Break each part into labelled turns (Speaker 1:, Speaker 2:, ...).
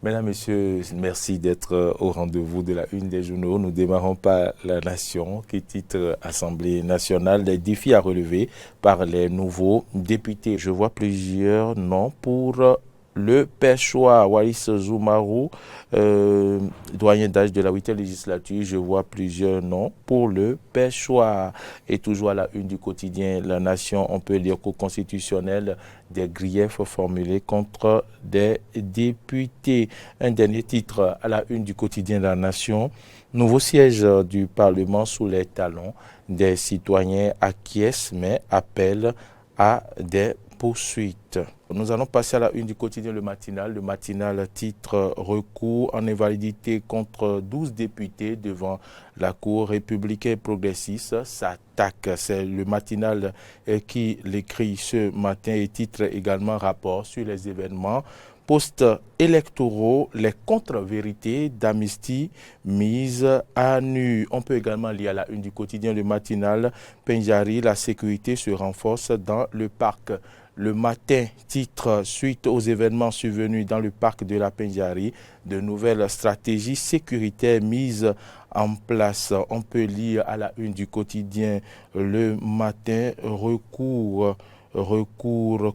Speaker 1: Mesdames, Messieurs, merci d'être au rendez-vous de la une des journaux. Nous démarrons par La Nation qui titre Assemblée nationale, des défis à relever par les nouveaux députés. Je vois plusieurs noms pour le Pêchois, Waris Zoumarou, doyen d'âge de la 8e législature. Je vois plusieurs noms pour le Pêchois. Et toujours à la une du quotidien La Nation, on peut lire qu'au constitutionnel, des griefs formulés contre des députés. Un dernier titre à la une du quotidien La Nation. Nouveau siège du Parlement sous les talons des citoyens acquiescent mais appellent à des poursuites. Nous allons passer à la une du quotidien Le Matinal. Le Matinal titre recours en invalidité contre 12 députés devant la Cour républicaine progressiste s'attaque. C'est Le Matinal qui l'écrit ce matin et titre également rapport sur les événements post-électoraux, les contre-vérités d'Amnesty mises à nu. On peut également lire à la une du quotidien Le Matinal, Pendjari, la sécurité se renforce dans le parc. Le matin, titre suite aux événements survenus dans le parc de la Pendjari, de nouvelles stratégies sécuritaires mises en place. On peut lire à la une du quotidien Le Matin, recours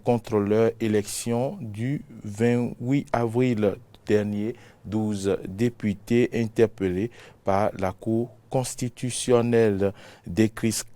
Speaker 1: contre leur élection du 28 avril dernier. 12 députés interpellés par la Cour constitutionnelle. Décrispation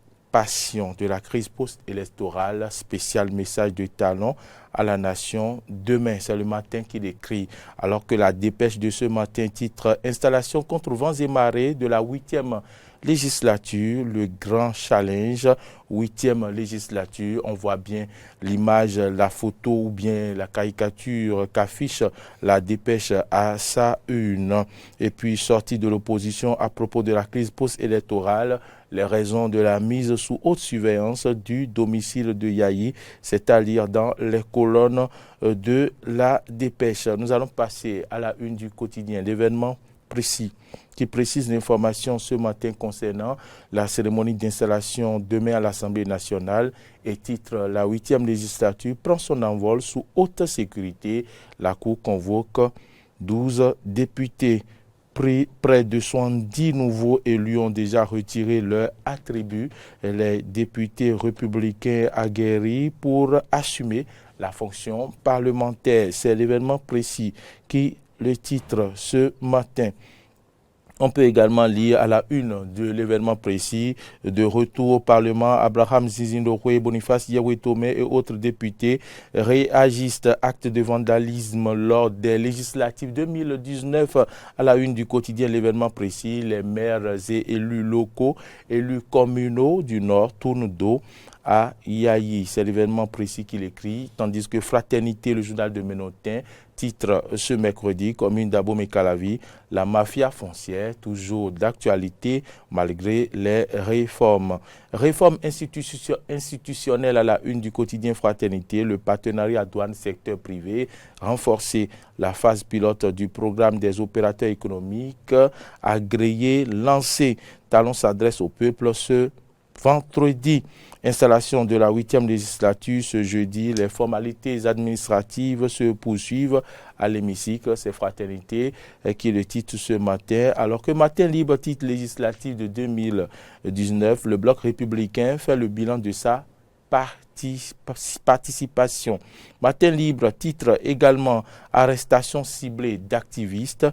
Speaker 1: de la crise post-électorale, spécial message de talon à la nation. Demain, c'est Le Matin qui l'écrit. Alors que la dépêche de ce matin titre Installation contre vents et marées de la 8e législature, le grand challenge, 8e législature. On voit bien l'image, la photo ou bien la caricature qu'affiche la dépêche à sa une. Et puis, sortie de l'opposition à propos de la crise post-électorale, les raisons de la mise sous haute surveillance du domicile de Yayi, c'est à lire dans les colonnes de la dépêche. Nous allons passer à la une du quotidien, l'événement précis qui précise l'information ce matin concernant la cérémonie d'installation demain à l'Assemblée nationale et titre La 8e législature prend son envol sous haute sécurité. La Cour convoque 12 députés. Près de 70 nouveaux élus ont déjà retiré leur attribut. Les députés républicains aguerris pour assumer la fonction parlementaire. C'est l'événement précis qui le titre ce matin. On peut également lire à la une de l'événement précis de retour au Parlement, Abraham Zizindokwe, Boniface Yewetome et autres députés réagissent. Acte de vandalisme lors des législatives 2019 à la une du quotidien l'événement précis. Les maires et élus locaux, élus communaux du Nord tournent dos à Yayi. C'est l'événement précis qu'il écrit, tandis que Fraternité, le journal de Ménotin, titre ce mercredi, commune d'Abomey Calavi, la mafia foncière, toujours d'actualité malgré les réformes. Réforme institutionnelle à la une du quotidien Fraternité, le partenariat douane secteur privé, renforcer la phase pilote du programme des opérateurs économiques, agréé, lancé. Talon s'adresse au peuple ce vendredi. Installation de la 8e législature ce jeudi. Les formalités administratives se poursuivent à l'hémicycle. C'est Fraternité qui le titre ce matin. Alors que Matin Libre, titre législatif de 2019, le bloc républicain fait le bilan de sa participation. Matin Libre titre également arrestation ciblée d'activistes.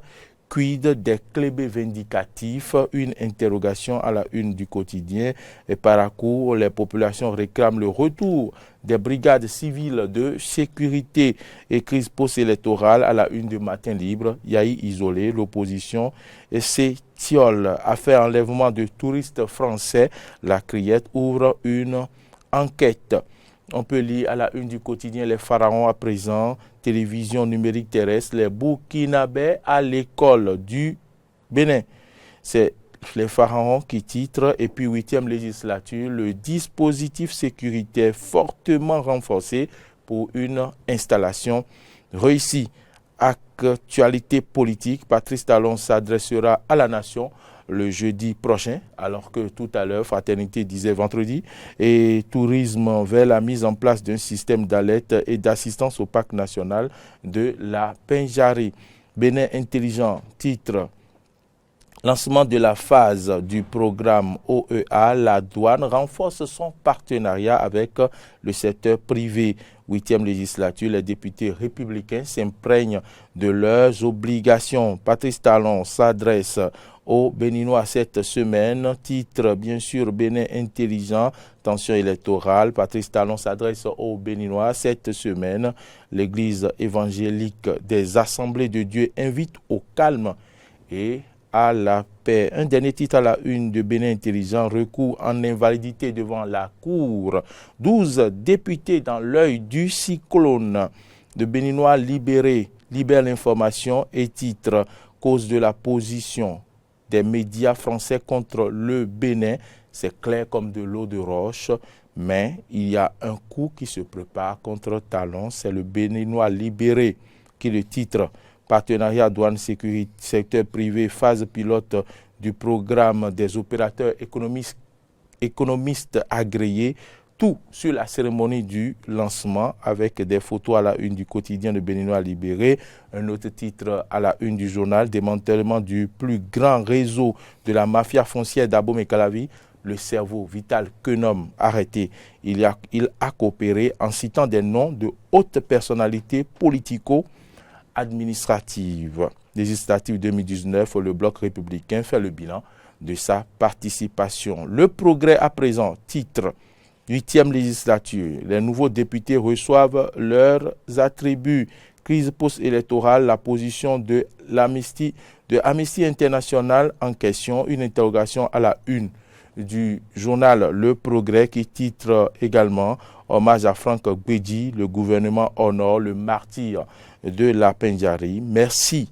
Speaker 1: Quid des clébés vindicatifs? Une interrogation à la une du quotidien. Et par à coup, les populations réclament le retour des brigades civiles de sécurité et crise post-électorale à la une du Matin Libre. Yayi isolé, l'opposition s'étiole. Affaire enlèvement de touristes français. La Criette ouvre une enquête. On peut lire à la une du quotidien les pharaons à présent, télévision numérique terrestre, les Burkinabés à l'école du Bénin. C'est les pharaons qui titrent. Et puis 8e législature, le dispositif sécuritaire fortement renforcé pour une installation réussie. Actualité politique, Patrice Talon s'adressera à la nation le jeudi prochain, alors que tout à l'heure, Fraternité disait vendredi, et tourisme vers la mise en place d'un système d'alerte et d'assistance au parc national de la Pendjari. Bénin intelligent, titre lancement de la phase du programme OEA, la douane renforce son partenariat avec le secteur privé. 8e législature, les députés républicains s'imprègnent de leurs obligations. Patrice Talon s'adresse aux Béninois cette semaine. Titre, bien sûr, Bénin intelligent, tension électorale. Patrice Talon s'adresse aux Béninois cette semaine. L'Église évangélique des Assemblées de Dieu invite au calme et à la paix. Un dernier titre à la une de Bénin intelligent, recours en invalidité devant la Cour. 12 députés dans l'œil du cyclone. De Béninois libérés, libère l'information et titre, cause de la position des médias français contre le Bénin. C'est clair comme de l'eau de roche, mais il y a un coup qui se prépare contre Talon. C'est le Béninois libéré qui le titre. Partenariat douane sécurité, secteur privé, phase pilote du programme des opérateurs économistes agréés. Tout sur la cérémonie du lancement avec des photos à la une du quotidien de Béninois libéré. Un autre titre à la une du journal, démantèlement du plus grand réseau de la mafia foncière d'Abomey et Calavi. Le cerveau vital qu'un homme arrêté. Il a coopéré en citant des noms de hautes personnalités politico-administratives. Législative 2019, le bloc républicain fait le bilan de sa participation. Le progrès à présent, titre 8e législature. Les nouveaux députés reçoivent leurs attributs. Crise post-électorale, la position de Amnesty International en question. Une interrogation à la une du journal Le Progrès qui titre également hommage à Franck Bédji, le gouvernement honore le martyr de la Pendjari. Merci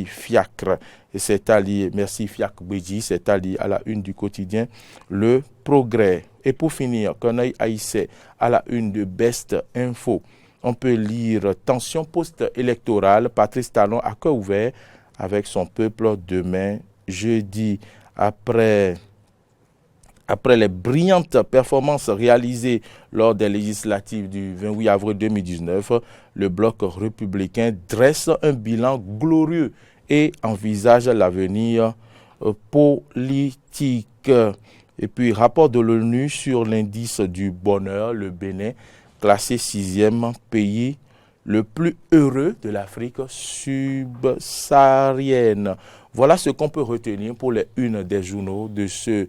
Speaker 1: Fiacre. Et c'est allié, merci Fiacre Bédji, c'est allié à la une du quotidien Le Progrès. Et pour finir, Konaï Aïssé à la une de Best Info. On peut lire tension post-électorale, Patrice Talon à cœur ouvert avec son peuple demain, jeudi, après les brillantes performances réalisées lors des législatives du 28 avril 2019, le bloc républicain dresse un bilan glorieux et envisage l'avenir politique. Et puis, rapport de l'ONU sur l'indice du bonheur, le Bénin, classé 6e pays le plus heureux de l'Afrique subsaharienne. Voilà ce qu'on peut retenir pour les unes des journaux de ce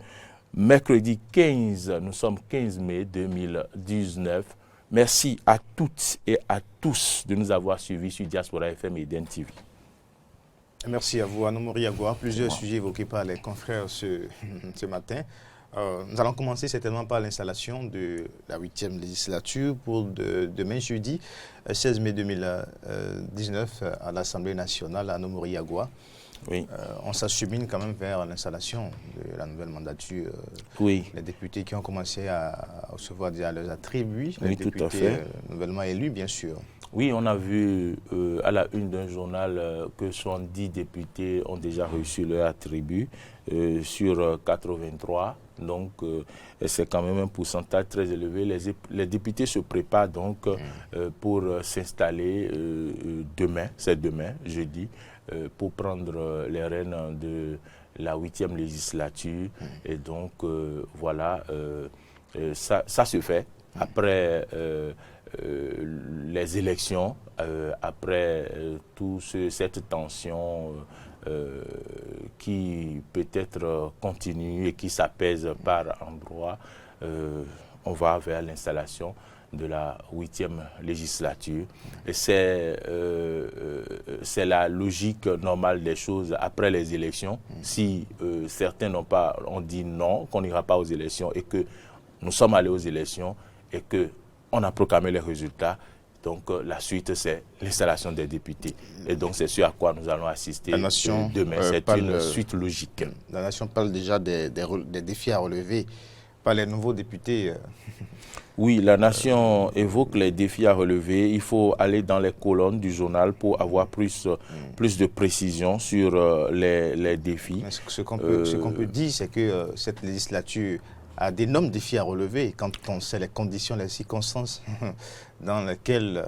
Speaker 1: mercredi 15, nous sommes 15 mai 2019. Merci à toutes et à tous de nous avoir suivis sur Diaspora FM et Eden TV.
Speaker 2: Merci à vous, Anomori Agua. Plusieurs sujets évoqués par les confrères ce matin. Nous allons commencer certainement par l'installation de la 8e législature pour demain jeudi 16 mai 2019 à l'Assemblée nationale à Anomori Agua.
Speaker 1: Oui.
Speaker 2: On s'achemine quand même vers l'installation de la nouvelle mandature.
Speaker 1: Oui.
Speaker 2: Les députés qui ont commencé à recevoir déjà leurs attributs,
Speaker 1: oui,
Speaker 2: les députés nouvellement élus, bien sûr.
Speaker 1: Oui, on a vu à la une d'un journal que 70 députés ont déjà reçu leurs attributs sur 83. Donc, c'est quand même un pourcentage très élevé. Les députés se préparent donc pour s'installer demain, c'est demain, jeudi, pour prendre les rênes de la 8e législature. Et donc, voilà, ça se fait après les élections, après toute cette tension qui peut-être continue et qui s'apaise par endroits, on va vers l'installation de la 8e législature. Et c'est la logique normale des choses après les élections. Si certains ont dit non, qu'on n'ira pas aux élections et que nous sommes allés aux élections et qu'on a proclamé les résultats, donc la suite, c'est l'installation des députés. Et donc, c'est ce à quoi nous allons assister demain. C'est une suite logique.
Speaker 2: La nation parle déjà des défis à relever par les nouveaux députés.
Speaker 1: Oui, la nation évoque les défis à relever. Il faut aller dans les colonnes du journal pour avoir plus de précision sur les défis.
Speaker 2: Ce qu'on peut dire, c'est que cette législature a d'énormes défis à relever quand on sait les conditions, les circonstances dans lesquelles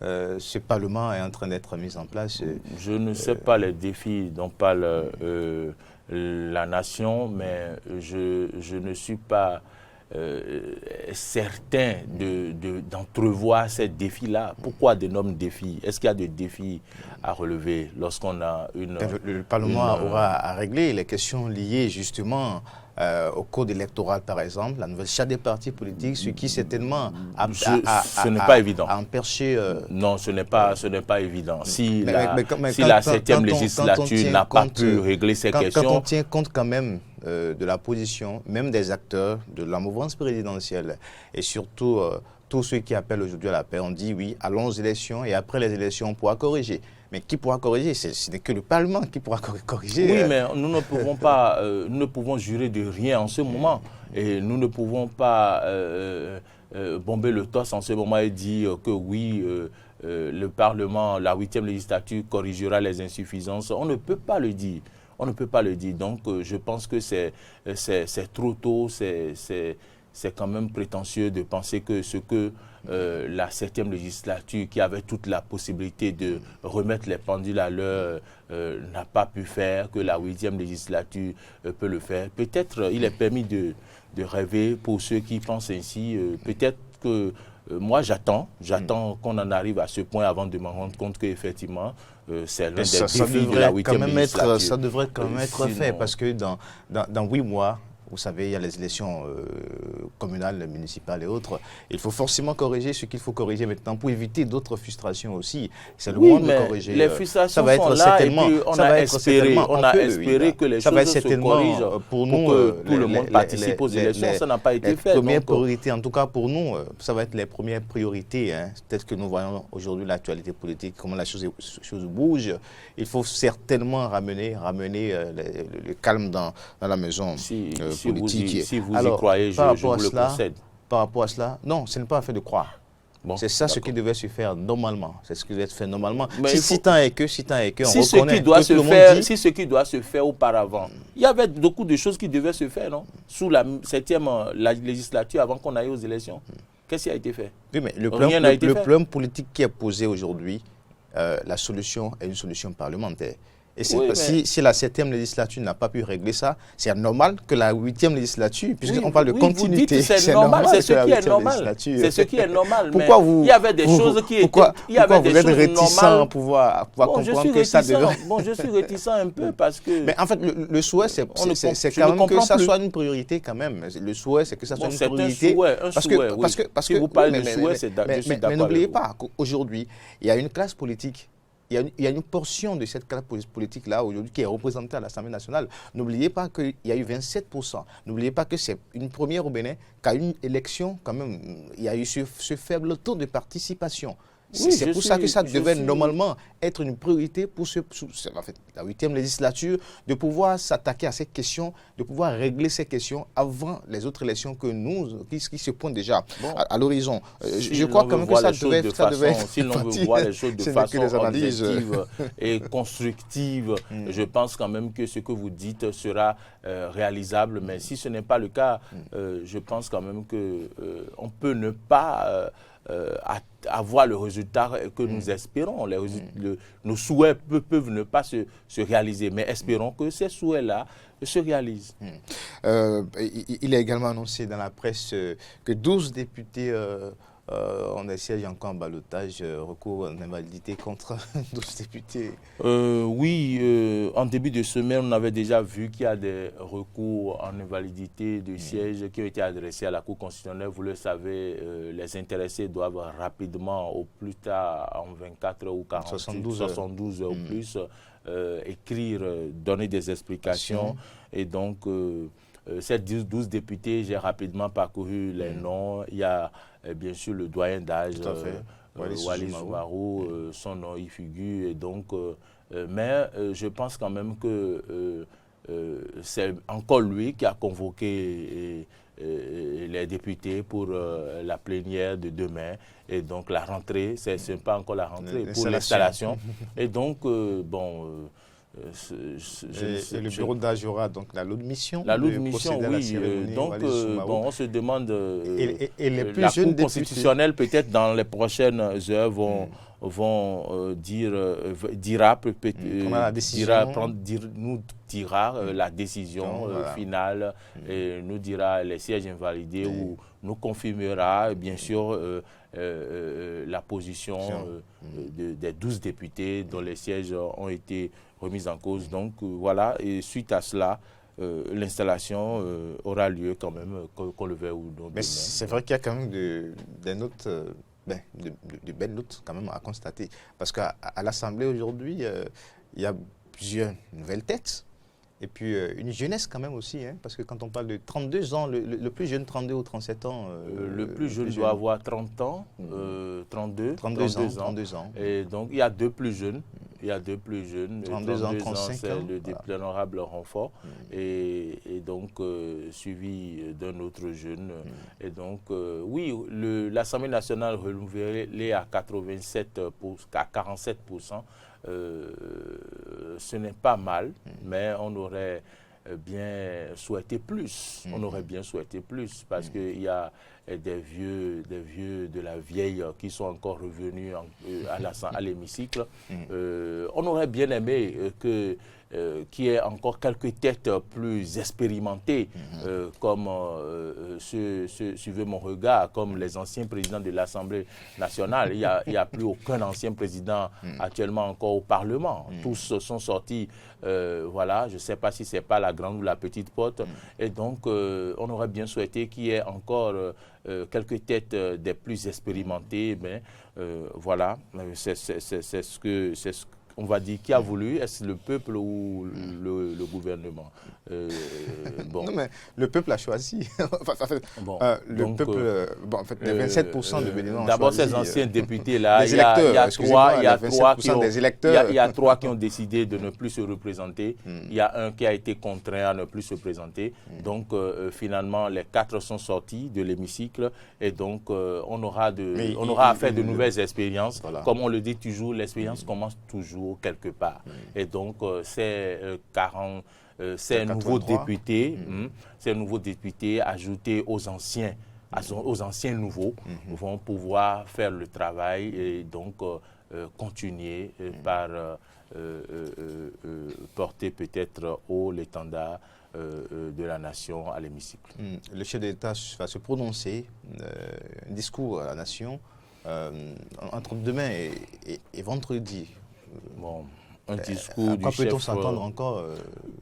Speaker 2: ce Parlement est en train d'être mis en place.
Speaker 1: Je ne sais pas les défis dont parle la nation, mais je ne suis pas certain d'entrevoir ces défis-là. Pourquoi d'énormes défis? Est-ce qu'il y a des défis à relever lorsqu'on a une...
Speaker 2: Le Parlement aura à régler les questions liées justement au code électoral, par exemple, la nouvelle charte des partis politiques, ce qui certainement
Speaker 1: ce n'est pas évident.
Speaker 2: A empêché...
Speaker 1: Non, ce n'est pas évident. Si la 7e législature n'a pas pu régler ces questions...
Speaker 2: Quand on tient compte quand même de la position, même des acteurs de la mouvance présidentielle, et surtout tous ceux qui appellent aujourd'hui à la paix, on dit oui, allons aux élections, et après les élections, on pourra corriger. Mais qui pourra corriger? Ce n'est que le Parlement qui pourra corriger.
Speaker 1: Oui, mais nous ne pouvons pas, nous ne pouvons jurer de rien en ce moment. Et nous ne pouvons pas bomber le torse en ce moment et dire que oui, le Parlement, la 8e législature corrigera les insuffisances. On ne peut pas le dire. On ne peut pas le dire. Donc, je pense que c'est trop tôt, c'est quand même prétentieux de penser que ce que la 7e législature, qui avait toute la possibilité de remettre les pendules à l'heure, n'a pas pu faire, que la 8e législature peut le faire. Peut-être il est permis de rêver pour ceux qui pensent ainsi. Peut-être que moi, j'attends qu'on en arrive à ce point avant de me rendre compte qu'effectivement, c'est l'un des défis de la 8e législature.
Speaker 2: Ça devrait quand même être fait, parce que dans 8 mois, vous savez, il y a les élections communales, municipales et autres. Il faut forcément corriger ce qu'il faut corriger maintenant pour éviter d'autres frustrations aussi. C'est le moment de corriger.
Speaker 1: Les frustrations sont là et puis on a espéré que les choses se corrigent pour que tout le monde participe aux élections. Ça n'a pas été fait.
Speaker 2: Première priorité, en tout cas pour nous, ça va être les premières priorités. Peut-être que nous voyons aujourd'hui l'actualité politique, comment la chose bouge. Il faut certainement ramener le calme dans la maison.
Speaker 1: Si vous y croyez, je vous le concède.
Speaker 2: Par rapport à cela, non, ce n'est pas un fait de croire. Bon, c'est ça ce qui devait se faire normalement. C'est ce qui devait être fait normalement. Si tant est que, on reconnaît
Speaker 1: si ce qui doit se faire auparavant, il y avait beaucoup de choses qui devaient se faire, non? Sous la 7e législature, avant qu'on aille aux élections. Qu'est-ce qui a été fait?
Speaker 2: Oui, mais le problème politique qui est posé aujourd'hui, la solution est une solution parlementaire. Et si la 7e législature n'a pas pu régler ça, c'est normal que la 8e législature, puisqu'on parle de continuité,
Speaker 1: c'est normal, c'est ce qui est normal. C'est ce qui est normal. Pourquoi il y avait des choses qui étaient...
Speaker 2: Pourquoi vous êtes réticent à pouvoir comprendre que ça devrait...
Speaker 1: Bon, je suis réticent un peu parce que...
Speaker 2: Mais en fait, le souhait, c'est quand même que ça soit une priorité quand même. Le souhait, c'est que ça soit une priorité.
Speaker 1: C'est un souhait, si vous parlez de souhait, c'est d'accord.
Speaker 2: Mais n'oubliez pas qu'aujourd'hui, il y a une classe politique. Il y a une portion de cette classe politique-là aujourd'hui qui est représentée à l'Assemblée nationale. N'oubliez pas qu'il y a eu 27%. N'oubliez pas que c'est une première au Bénin qu'à une élection, quand même, il y a eu ce faible taux de participation. C'est pour ça que ça devait normalement être une priorité pour la 8e législature, de pouvoir s'attaquer à ces questions, de pouvoir régler ces questions avant les autres élections qui se pointent déjà à l'horizon. Je crois quand même que ça devait être...
Speaker 1: Si l'on veut voir les choses de façon objective et constructive, je pense quand même que ce que vous dites sera réalisable. Mais si ce n'est pas le cas, je pense quand même qu'on peut ne pas... avoir le résultat que nous espérons. Nos souhaits peuvent ne pas se réaliser, mais espérons que ces souhaits-là se réalisent.
Speaker 2: Il est également annoncé dans la presse que 12 députés ont des sièges encore en ballottage, recours en invalidité contre 12 députés.
Speaker 1: Oui, en début de semaine, on avait déjà vu qu'il y a des recours en invalidité de sièges qui ont été adressés à la Cour constitutionnelle. Vous le savez, les intéressés doivent rapidement, au plus tard en 24 heures ou 72 heures ou plus, écrire, donner des explications. Et donc, ces 12 députés, j'ai rapidement parcouru les noms. Il y a bien sûr le doyen d'âge, Wallis Soumarou, son nom y figure. Et donc, mais je pense quand même que c'est encore lui qui a convoqué les députés pour la plénière de demain. Et donc la rentrée, c'est pas encore la rentrée, pour l'installation. Et donc,
Speaker 2: le bureau d'âge aura donc la lourde mission.
Speaker 1: La lourde mission, oui. Donc, on se demande,
Speaker 2: et les plus
Speaker 1: la
Speaker 2: jeunes
Speaker 1: Cour constitutionnelle, peut-être dans les prochaines heures, nous dira la décision finale, et nous dira les sièges invalidés, ou nous confirmera, bien sûr, la position des 12 députés dont les sièges ont été remis en cause. Donc voilà, et suite à cela, l'installation aura lieu quand même, qu'on le veuille ou non.
Speaker 2: Mais c'est vrai qu'il y a quand même des notes, de belles notes quand même à constater. Parce qu'à l'Assemblée aujourd'hui, il y a plusieurs nouvelles têtes. Et puis une jeunesse quand même aussi, hein, parce que quand on parle de 32 ans, le plus jeune 32 ou 37 ans.
Speaker 1: Le plus jeune doit avoir 30 ans, 32 ans. Et donc il y a deux plus jeunes.
Speaker 2: 32 ans, 35
Speaker 1: c'est
Speaker 2: ans.
Speaker 1: le député honorable Renfort, et donc suivi d'un autre jeune. Et donc, oui, l'Assemblée nationale renouvelée à 47%. Ce n'est pas mal, mais on aurait bien souhaité plus. On aurait bien souhaité plus, parce qu'il y a des vieux de la vieille qui sont encore revenus à l'hémicycle. On aurait bien aimé qu'il y ait encore quelques têtes plus expérimentées, comme suivez mon regard, comme les anciens présidents de l'Assemblée nationale. Il n'y a plus aucun ancien président actuellement encore au Parlement. Tous sont sortis, voilà, je ne sais pas si ce n'est pas la grande ou la petite porte. Et donc, on aurait bien souhaité qu'il y ait encore quelques têtes des plus expérimentées. Mais voilà, c'est ce qu'on va dire, qui a voulu. Est-ce le peuple ou le gouvernement?
Speaker 2: Non, mais le peuple a choisi. Les 27% de Béninois ont
Speaker 1: d'abord,
Speaker 2: choisi.
Speaker 1: Ces anciens députés-là, il y a trois qui ont décidé de ne plus se représenter. Il y a un qui a été contraint à ne plus se présenter. Donc, finalement, les 4 sont sortis de l'hémicycle. Et donc, on aura à faire de nouvelles expériences. Voilà. Comme on le dit toujours, l'expérience commence toujours quelque part. Et donc, ces nouveaux députés, ces nouveaux députés ajoutés aux anciens nouveaux, vont pouvoir faire le travail et donc continuer par porter peut-être haut l'étendard de la nation à l'hémicycle.
Speaker 2: Le chef de l'État va se prononcer, un discours à la nation, entre demain et vendredi.
Speaker 1: Bon, un discours du chef.
Speaker 2: Peut-on s'entendre encore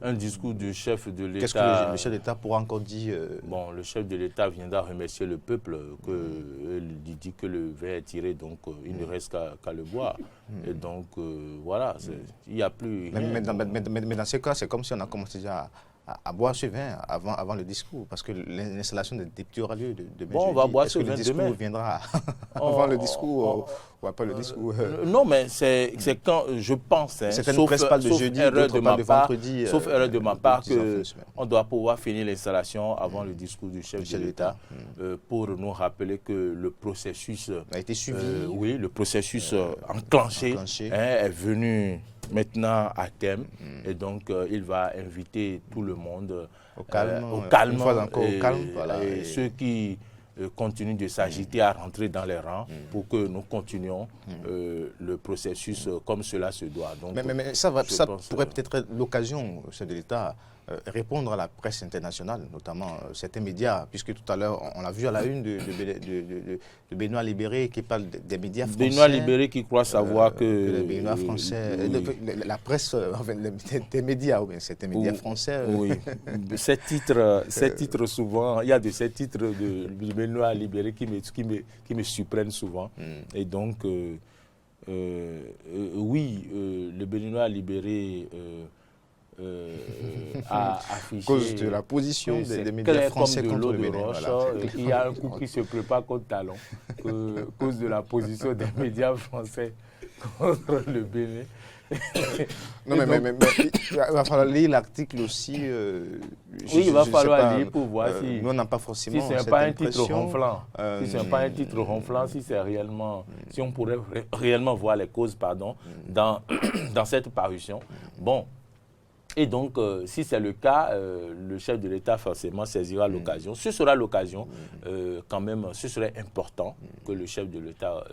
Speaker 1: un discours du chef de l'État.
Speaker 2: Qu'est-ce que le chef de l'État pourra encore dire
Speaker 1: Bon, le chef de l'État viendra remercier le peuple, il dit que le verre est tiré, donc il ne reste qu'à le boire. Et donc, voilà, il n'y a plus.
Speaker 2: Mais dans ce cas, c'est comme si on a commencé déjà à boire ce vin avant le discours, parce que l'installation des députés aura lieu demain.
Speaker 1: Bon, on va boire ce vin demain.
Speaker 2: Est-ce que le discours viendra avant le discours ou après le discours
Speaker 1: Non, mais c'est quand je pense,
Speaker 2: certaines presse parlent de jeudi, d'autres parlent de vendredi.
Speaker 1: Sauf erreur de ma part, qu'on doit pouvoir finir l'installation avant le discours du chef de l'État pour nous rappeler que le processus
Speaker 2: a été suivi.
Speaker 1: Oui, le processus enclenché est venu maintenant à thème, et donc il va inviter tout le monde
Speaker 2: au calme,
Speaker 1: une fois encore au calme, voilà, et ceux qui continuent de s'agiter à rentrer dans les rangs pour que nous continuions le processus comme cela se doit. Donc,
Speaker 2: mais ça pourrait peut-être être l'occasion, chef de l'État, répondre à la presse internationale, notamment certains médias, puisque tout à l'heure, on l'a vu à la une de Benoît Libéré qui parle des médias français.
Speaker 1: Benoît Libéré qui croit savoir que
Speaker 2: les Béninois français, la presse, enfin, des médias, ou bien certains médias français.
Speaker 1: Oui, ces titres souvent, il y a de ces titres de Benoît Libéré qui me surprennent souvent. Et donc, oui, le Béninois Libéré a affiché,
Speaker 2: à cause de la position des médias français contre le Bénin.
Speaker 1: Il y a un coup qui se prépare contre talon, à cause de la position des médias français contre le Bénin.
Speaker 2: Non, mais il va falloir lire l'article aussi.
Speaker 1: Oui, il va falloir lire pour voir si
Speaker 2: nous, on n'a pas forcément
Speaker 1: si ce n'est pas un titre ronflant. Si ce n'est pas un titre ronflant, si c'est réellement, si on pourrait réellement voir les causes, dans cette parution. Bon, Et donc, si c'est le cas, le chef de l'État forcément saisira l'occasion. Ce sera l'occasion, quand même, ce serait important que le chef de l'État,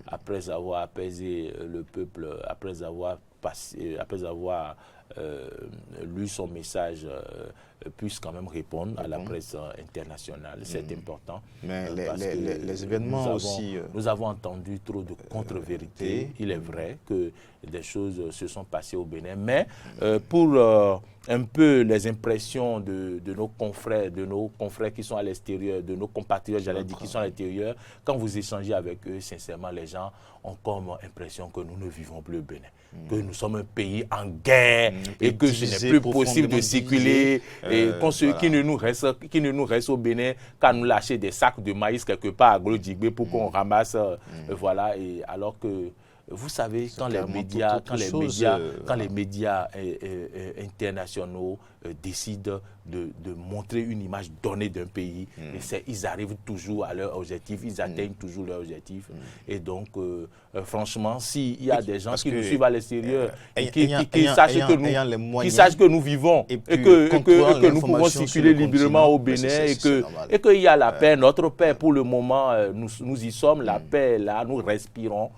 Speaker 1: après avoir apaisé le peuple, après avoir lu son message, puisse quand même répondre à la presse internationale. C'est important.
Speaker 2: Mais les événements aussi...
Speaker 1: Nous avons entendu trop de contre-vérités. Il est vrai que des choses se sont passées au Bénin. Mais pour un peu les impressions de nos confrères qui sont à l'extérieur, de nos compatriotes, j'allais dire, qui sont à l'extérieur, quand vous échangez avec eux, sincèrement, les gens ont comme impression que nous ne vivons plus au Bénin, que nous sommes un pays en guerre et que ce n'est plus possible de circuler, et qu'il ne nous reste au Bénin qu'à nous lâcher des sacs de maïs quelque part à Golo-Djigbe pour qu'on ramasse, voilà, et alors que vous savez, quand les médias internationaux décident de montrer une image donnée d'un pays, ils arrivent toujours à leur objectif, ils atteignent toujours leur objectif. Et donc, franchement, s'il y a des gens qui nous suivent à l'extérieur, qui sachent que nous vivons et que nous pouvons circuler librement au Bénin et qu'il y a la paix, notre paix pour le moment, nous y sommes, la paix est là, nous respirons.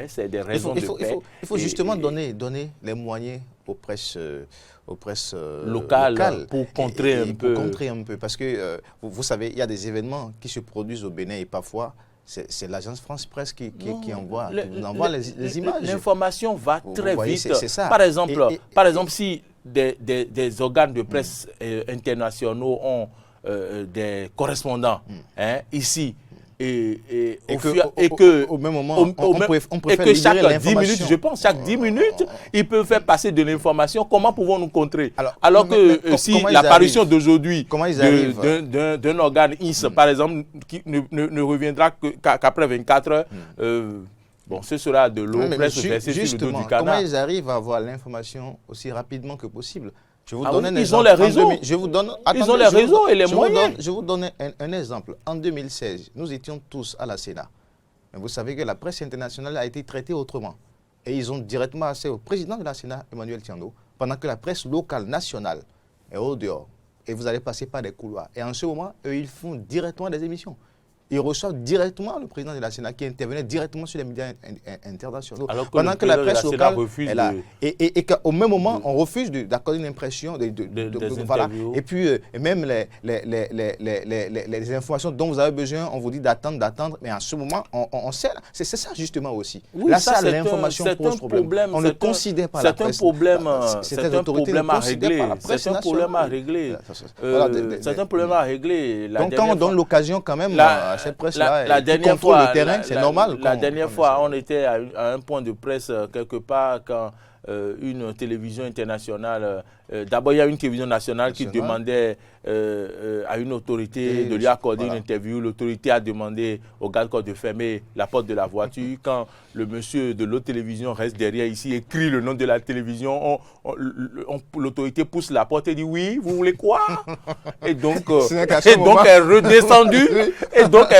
Speaker 1: C'est des raisons de paix.
Speaker 2: Il faut justement donner les moyens aux presses
Speaker 1: locales pour contrer un peu.
Speaker 2: Pour contrer un peu. Parce que, vous savez, il y a des événements qui se produisent au Bénin et parfois, c'est l'agence France Presse qui envoie les images.
Speaker 1: L'information va très vite.
Speaker 2: C'est ça.
Speaker 1: Par exemple, si des organes de presse internationaux ont des correspondants ici, et
Speaker 2: au même moment, on préfère
Speaker 1: que chaque 10 minutes, je pense, chaque 10 minutes, ils peuvent faire passer de l'information. Comment pouvons-nous contrer? Alors que si l'apparition d'aujourd'hui d'un organe IS, par exemple, qui ne reviendra qu'après 24 heures, bon, ce sera de l'eau presque versée sur le dos du canard.
Speaker 2: Comment ils arrivent à avoir l'information aussi rapidement que possible? Je vous donne un
Speaker 1: ils
Speaker 2: exemple.
Speaker 1: ont les réseaux.
Speaker 2: Ils
Speaker 1: ont les réseaux et les moyens.
Speaker 2: Je vous donne un exemple. En 2016, nous étions tous à la Sénat. Mais vous savez que la presse internationale a été traitée autrement. Et ils ont directement accès au président de la Sénat, Emmanuel Tiando, pendant que la presse locale, nationale, est au dehors. Et vous allez passer par des couloirs. Et en ce moment, eux, ils font directement des émissions. Ils reçoivent directement le président de la Sénat qui intervenait directement sur les médias internationaux.
Speaker 1: Alors que
Speaker 2: pendant que la presse locale
Speaker 1: est
Speaker 2: là. Et qu'au même moment, on refuse d'accorder une impression. Voilà. Et puis, même les informations dont vous avez besoin, on vous dit d'attendre. Mais en ce moment, on sait. C'est ça justement aussi.
Speaker 1: Oui,
Speaker 2: là, ça, l'information pose problème. On ne considère pas la presse.
Speaker 1: C'est un problème à régler. C'est un problème à régler. C'est un problème à régler.
Speaker 2: Donc, quand on donne l'occasion quand même... cette presse-là,
Speaker 1: la dernière fois,
Speaker 2: le terrain, c'est normal.
Speaker 1: La dernière fois, on était à un point de presse quelque part quand une télévision internationale, d'abord il y a une télévision nationale qui demandait à une autorité de lui accorder une interview. L'autorité a demandé au garde-corps de fermer la porte de la voiture. Quand le monsieur de l'autre télévision reste derrière ici, écrit le nom de la télévision, l'autorité pousse la porte et dit oui, vous voulez quoi? Et donc elle est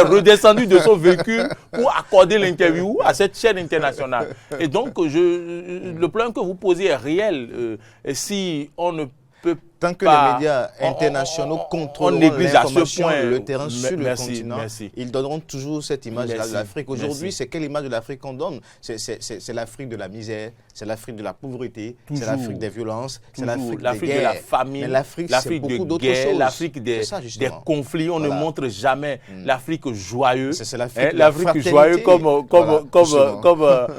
Speaker 1: redescendue de son véhicule pour accorder l'interview à cette chaîne internationale. Et donc le problème que vous posez est réel. Si on ne peut
Speaker 2: tant que les médias internationaux contrôlent l'information, le terrain sur le continent, ils donneront toujours cette image-là de l'Afrique. Aujourd'hui, c'est quelle image de l'Afrique qu'on donne? C'est l'Afrique de la misère, c'est l'Afrique de la pauvreté, c'est l'Afrique des violences, c'est l'Afrique
Speaker 1: de la famine,
Speaker 2: l'Afrique de guerre,
Speaker 1: l'Afrique des conflits. On ne montre jamais l'Afrique joyeuse.
Speaker 2: C'est l'Afrique
Speaker 1: joyeuse comme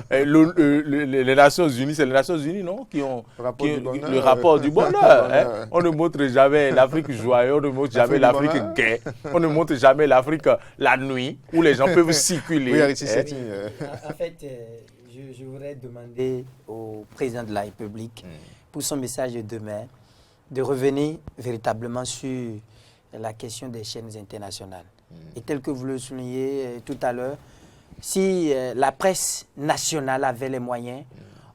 Speaker 1: les Nations Unies. C'est les Nations Unies, non, qui ont le rapport du bonheur. On ne montre jamais l'Afrique joyeuse, on ne montre jamais l'Afrique gaie, on ne montre jamais l'Afrique la nuit, où les gens peuvent circuler.
Speaker 3: Oui, en fait, je voudrais demander au président de la République, pour son message de demain, de revenir véritablement sur la question des chaînes internationales. Et tel que vous le soulignez tout à l'heure, si la presse nationale avait les moyens,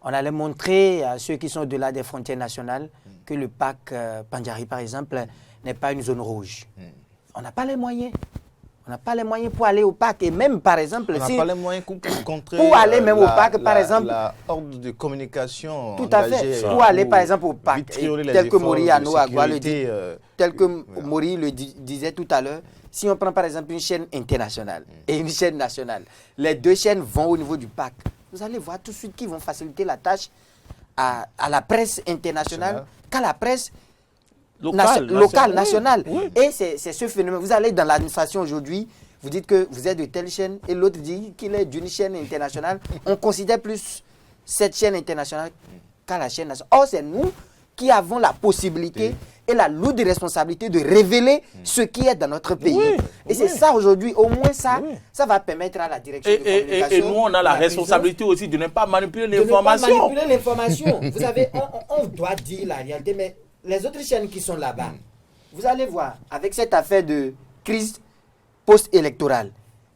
Speaker 3: on allait montrer à ceux qui sont au-delà des frontières nationales que le parc Pandjari, par exemple, n'est pas une zone rouge. On n'a pas les moyens. On n'a pas les moyens pour aller au parc. Et même, par exemple,
Speaker 2: on n'a pas les moyens pour contrer
Speaker 3: pour aller même au parc, par exemple.
Speaker 2: La horde de communication.
Speaker 3: Tout à fait. Pour aller, par exemple, au parc. Tel que Mori Anoagwa le dit. Tel que Mori le disait tout à l'heure. Si on prend, par exemple, une chaîne internationale et une chaîne nationale, les deux chaînes vont au niveau du parc. Vous allez voir tout de suite qu'ils vont faciliter la tâche à la presse internationale qu'à la presse locale, nationale. Oui. Et c'est ce phénomène. Vous allez dans l'administration aujourd'hui, vous dites que vous êtes de telle chaîne et l'autre dit qu'il est d'une chaîne internationale. On considère plus cette chaîne internationale qu'à la chaîne nationale. Or, c'est nous qui avons la possibilité et la lourde responsabilité de révéler ce qui est dans notre pays. Oui, et c'est ça aujourd'hui, au moins ça, ça va permettre à la direction de communication.
Speaker 1: Et nous, on a la responsabilité aussi de ne pas manipuler l'information.
Speaker 3: De ne pas manipuler l'information. Vous savez, on doit dire la réalité, mais les autres chaînes qui sont là-bas, vous allez voir, avec cette affaire de crise post-électorale,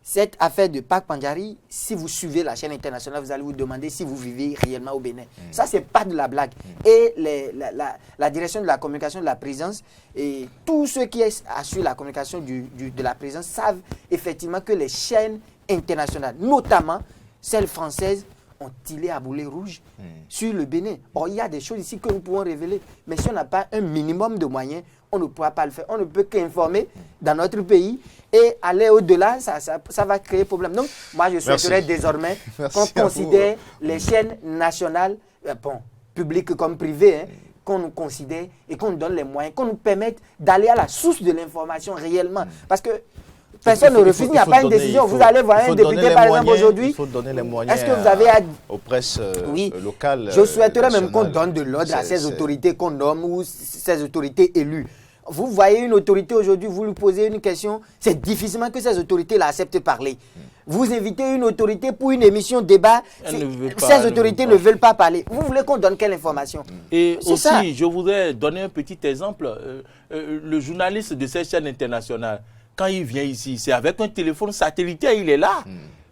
Speaker 3: cette affaire de Parc Pandjari, si vous suivez la chaîne internationale, vous allez vous demander si vous vivez réellement au Bénin. Ça, c'est pas de la blague. Et la direction de la communication de la présidence et tous ceux qui assurent la communication de la présidence savent effectivement que les chaînes internationales, notamment celles françaises, ont tiré à boulet rouge sur le Bénin. Or, il y a des choses ici que nous pouvons révéler. Mais si on n'a pas un minimum de moyens, on ne pourra pas le faire. On ne peut qu'informer dans notre pays et aller au-delà, ça va créer problème. Donc, moi, je souhaiterais désormais qu'on considère les chaînes nationales, publiques comme privées, qu'on nous considère et qu'on nous donne les moyens, qu'on nous permette d'aller à la source de l'information réellement. Parce que personne ne refuse, il n'y a pas une décision. Vous allez voir un député, par exemple, aujourd'hui.
Speaker 2: Il faut donner les moyens
Speaker 3: est-ce que vous avez
Speaker 2: aux presses locales.
Speaker 3: Je souhaiterais même qu'on donne de l'ordre à ces autorités qu'on nomme ou ces autorités élues. Vous voyez une autorité aujourd'hui, vous lui posez une question, c'est difficilement que ces autorités-là acceptent de parler. Vous invitez une autorité pour une émission débat, ces autorités ne veulent pas parler. Vous voulez qu'on donne quelle information?
Speaker 1: Et aussi, je voudrais donner un petit exemple. Le journaliste de cette chaîne internationale, quand il vient ici, c'est avec un téléphone satellitaire, il est là.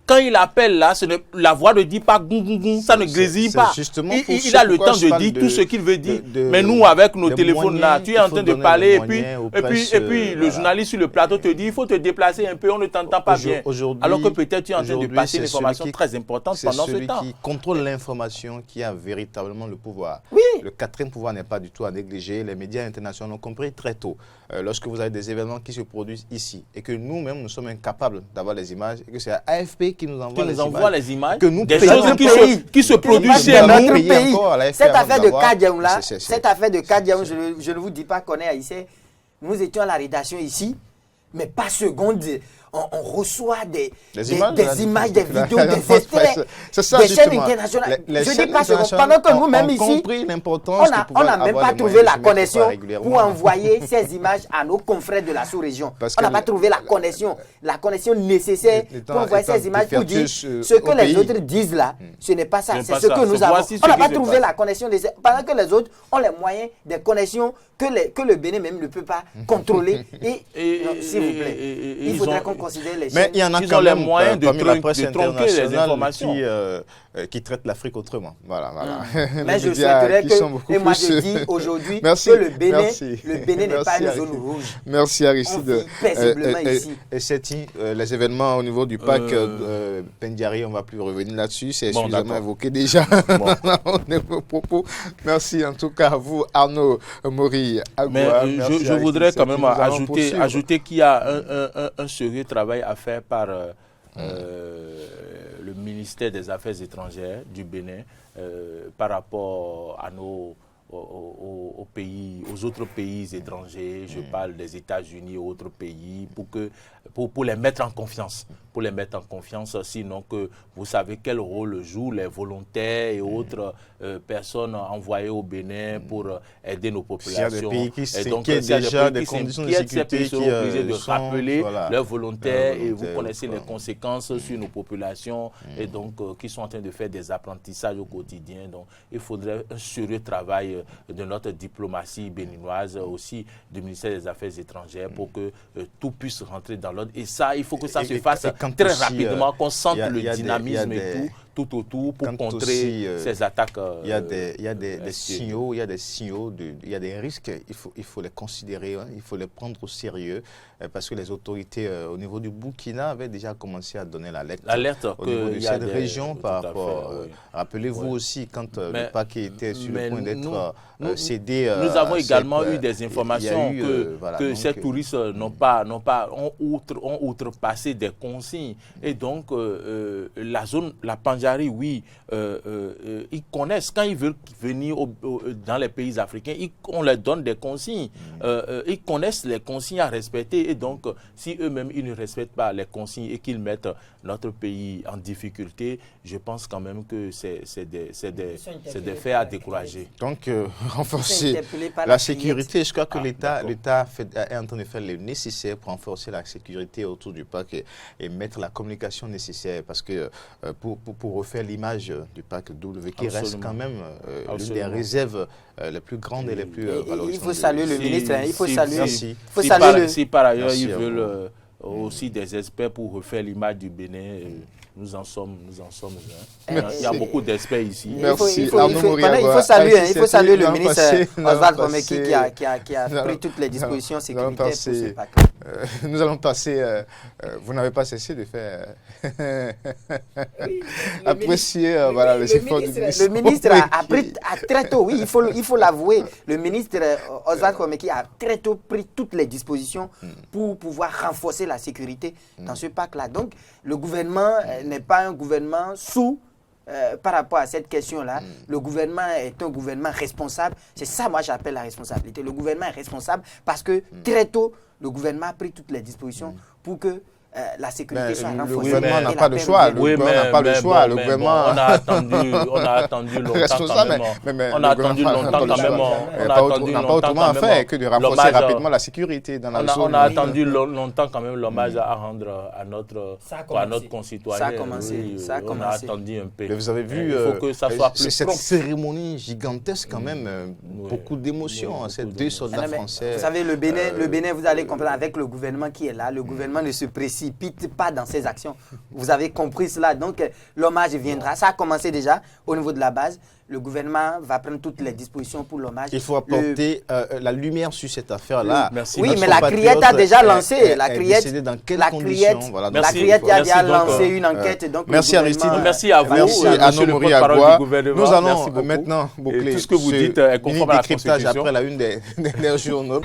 Speaker 1: Quand il appelle là, la voix ne dit pas goum, ça ne grésille pas. Il a le temps de dire tout ce qu'il veut dire. Mais nous, avec nos téléphones là, tu es en train de parler et puis le journaliste sur le plateau te dit il faut te déplacer un peu, on ne t'entend pas bien. Alors que peut-être tu es en train de passer une information très importante pendant ce temps.
Speaker 2: C'est celui qui contrôle l'information qui a véritablement le pouvoir.
Speaker 3: Oui.
Speaker 2: Le quatrième pouvoir n'est pas du tout à négliger. Les médias internationaux ont compris très tôt. Lorsque vous avez des événements qui se produisent ici et que nous-mêmes, nous sommes incapables d'avoir les images et que c'est AFP qui nous envoie les images
Speaker 1: que nous des choses qui se produisent chez
Speaker 3: notre pays. Cette affaire de Kadiaoum là, cette affaire de Kadiaoum, je ne vous dis pas qu'on est haïtien. Nous étions à la rédaction ici, mais pas seconde. On reçoit des images, des vidéos, des extraits des chaînes internationales. Je dis pas seconde. Pendant que nous-mêmes ici, on n'a même pas trouvé la connexion pour envoyer ces images à nos confrères de la sous-région. On n'a pas trouvé la connexion nécessaire pour envoyer ces images pour dire ce que les autres disent là. Ce n'est pas ça, c'est ce que nous avons. On n'a pas trouvé la connexion pendant que les autres ont les moyens des connexions que le Bénin même ne peut pas contrôler. S'il vous plaît, il faudrait qu'on considère les chaînes.
Speaker 2: Mais il y en a quand même moyens de tronquer les informations qui traitent l'Afrique autrement. Voilà.
Speaker 3: Mais je souhaiterais que, et moi je dis aujourd'hui que le Bénin n'est pas une zone rouge.
Speaker 2: Merci Aristide.
Speaker 3: On vit paisiblement ici.
Speaker 2: Et c'est les événements au niveau du parc Pendjari, on ne va plus revenir là-dessus, c'est suffisamment évoqué déjà. Propos. Merci en tout cas à vous, Arnaud Mori Agua.
Speaker 1: Mais je voudrais quand même ajouter qu'il y a un sérieux travail à faire par le ministère des Affaires étrangères du Bénin par rapport à aux autres pays étrangers, je parle des États-Unis et autres pays, pour les mettre en confiance. Pour les mettre en confiance, sinon que vous savez quel rôle jouent les volontaires et autres personnes envoyées au Bénin pour aider nos populations.
Speaker 2: Il y a des pays qui s'inquiètent déjà des conditions de sécurité qui sont
Speaker 1: obligés de rappeler leurs volontaires et vous connaissez les conséquences sur nos populations et donc qui sont en train de faire des apprentissages au quotidien. Donc il faudrait un sérieux travail de notre diplomatie diplomatie béninoise, aussi du ministère des Affaires étrangères pour que tout puisse rentrer dans l'ordre. Et ça, il faut que ça se fasse très rapidement, qu'on sente le dynamisme et tout autour pour contrer ces attaques.
Speaker 2: Il y a des signaux, il y a des risques, il faut les considérer, hein, il faut les prendre au sérieux parce que les autorités au niveau du Burkina avaient déjà commencé à donner l'alerte au niveau de cette région par rapport. Rappelez-vous aussi quand le paquet était sur le point d'être cédé.
Speaker 1: Nous avons également eu des informations que ces touristes ont outrepassé des consignes. Et donc, la Pandjari, oui, ils connaissent, quand ils veulent venir dans les pays africains, on leur donne des consignes. Ils connaissent les consignes à respecter. Et donc, si eux-mêmes, ils ne respectent pas les consignes et qu'ils mettent notre pays en difficulté, je pense quand même que c'est des faits à décourager.
Speaker 2: Donc, renforcer la sécurité, je crois que l'État est en train de faire le nécessaire pour renforcer la sécurité autour du parc et mettre la communication nécessaire parce que pour refaire l'image du parc W qui reste quand même l'une des réserves les plus grandes et les plus valorisantes.
Speaker 3: Il faut saluer le ministre, il faut saluer.
Speaker 1: Si par ailleurs ils veulent aussi des experts pour refaire l'image du Bénin, nous en sommes. Hein. Il y a beaucoup d'experts ici.
Speaker 2: Merci.
Speaker 3: Il faut saluer le ministre Oswald Komeki qui a pris toutes les dispositions sécuritaires pour ce pack.
Speaker 2: Nous allons passer. Vous n'avez pas cessé de faire apprécier les efforts du ministre.
Speaker 3: Le ministre a pris très tôt, oui, il faut l'avouer. Le ministre Oswald Komeki a très tôt pris toutes les dispositions pour pouvoir renforcer la sécurité dans ce parc-là. Donc, le gouvernement n'est pas un gouvernement sous par rapport à cette question-là. Le gouvernement est un gouvernement responsable. C'est ça, moi, j'appelle la responsabilité. Le gouvernement est responsable parce que très tôt, le gouvernement a pris toutes les dispositions pour que la sécurité soit renforcée.
Speaker 2: Le gouvernement n'a pas le choix. Le gouvernement n'a pas le choix. Le gouvernement...
Speaker 1: On a attendu longtemps quand même. On a attendu longtemps quand même.
Speaker 2: On n'a pas autrement à faire que de renforcer rapidement la sécurité dans la zone.
Speaker 1: On a attendu longtemps quand même l'hommage à rendre à notre concitoyen.
Speaker 3: Ça a commencé.
Speaker 1: On a attendu un peu.
Speaker 2: Mais vous avez vu,
Speaker 1: il faut que ça soit plus
Speaker 2: cette cérémonie gigantesque quand même, beaucoup d'émotions, ces deux soldats français.
Speaker 3: Vous savez, le Bénin, vous allez comprendre, avec le gouvernement qui est là, le gouvernement ne se précipite pas dans ses actions. Vous avez compris cela. Donc, l'hommage viendra. Ça a commencé déjà au niveau de la base. Le gouvernement va prendre toutes les dispositions pour l'hommage.
Speaker 2: Il faut apporter la lumière sur cette affaire-là.
Speaker 3: Oui, mais la Criette a déjà lancé. La Criette a déjà lancé une enquête. Donc
Speaker 2: merci Aristide.
Speaker 1: Merci à vous.
Speaker 2: Merci à Nomori Agua. Nous allons maintenant boucler
Speaker 1: tout ce que vous dites est conforme à la Constitution.
Speaker 2: après la une des journaux.